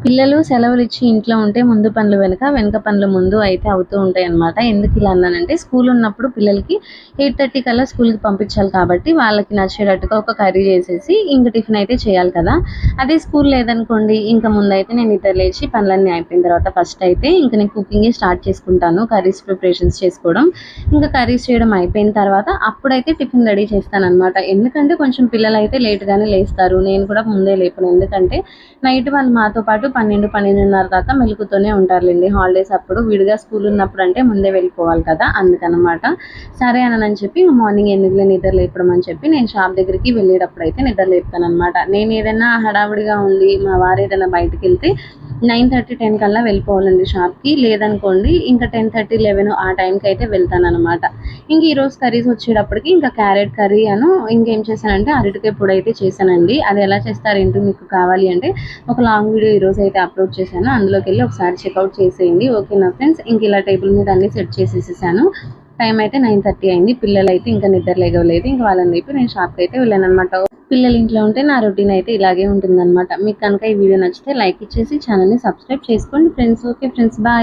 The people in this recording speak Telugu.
పిల్లలు సెలవులు ఇచ్చి ఇంట్లో ఉంటే ముందు పనులు వెనక, వెనక పనులు ముందు అయితే అవుతూ ఉంటాయన్నమాట. ఎందుకు ఇలా అన్నానంటే స్కూల్ ఉన్నప్పుడు పిల్లలకి 8:30 కల్లా స్కూల్‌కి పంపించాలి కాబట్టి వాళ్ళకి నచ్చేటట్టుగా ఒక కర్రీ చేసేసి ఇంక టిఫిన్ అయితే చేయాలి కదా! అదే స్కూల్ లేదనుకోండి ఇంక ముందైతే నేను నిద్ర లేచి పనులన్నీ అయిపోయిన తర్వాత ఫస్ట్ అయితే ఇంక నేను కుకింగే స్టార్ట్ చేసుకుంటాను. కర్రీస్ ప్రిపరేషన్స్ చేసుకోవడం. ఇంకా కర్రీస్ చేయడం అయిపోయిన తర్వాత అప్పుడైతే టిఫిన్ రెడీ చేస్తానన్నమాట. ఎందుకంటే కొంచెం పిల్లలైతే లేట్‌గానే లేస్తారు. నేను కూడా ముందే లేపను. ఎందుకంటే నైట్ వాళ్ళు మాతో పాటు 12, 12:30 దాకా మెలుకువతోనే ఉంటారులెండి. హాలిడేస్ అప్పుడు. విడిగా స్కూల్ ఉన్నప్పుడు అంటే ముందే వెళ్ళిపోవాలి కదా! అందుకనమాట. సరే అనని చెప్పి మార్నింగ్ ఎందుకులే నిద్ర లేపడం అని చెప్పి నేను షాప్ దగ్గరికి వెళ్ళేటప్పుడైతే నిద్ర లేపుతాననమాట. నేనేదైనా హడావిడిగా ఉండి మా వారేదైనా బయటికెళ్తే 9:30, 10 కల్లా వెళ్ళిపోవాలండి షాప్‌కి. లేదనుకోండి ఇంకా 10:30, 11 ఆ టైంకయితే వెళ్తాననమాట. ఇంక ఈరోజు కర్రీస్ వచ్చేటప్పటికి ఇంకా క్యారెట్ కర్రీ ఇంకేం చేశానంటే అరటికాయ పొడైతే చేశానండి. అది ఎలా చేస్తారేంటో మీకు కావాలి అంటే ఒక లాంగ్ వీడియో ఈరోజైతే అప్లోడ్ చేశాను. అందులోకెళ్ళి ఒకసారి చెక్‌ఔట్ చేసేయండి. ఓకేనా ఫ్రెండ్స్. ఇంక ఇలా టేబుల్ మీద అన్నీ సెట్ చేసేసేసాను. టైం అయితే 9:30 అయింది. పిల్లలైతే ఇంకా నిద్ర లెగవలేదు. ఇంక వాళ్ళని లేపి నేను షాప్‌కైతే వెళ్ళాననమాట. పిల్లలు ఇంట్లో ఉంటే నా రొటీన్ అయితే ఇలాగే ఉంటుందనమాట. మీకు కనుక ఈ వీడియో నచ్చితే లైక్ ఇచ్చేసి ఛానల్‌ని సబ్స్క్రైబ్ చేసుకోండి ఫ్రెండ్స్. Okay friends. బాయ్.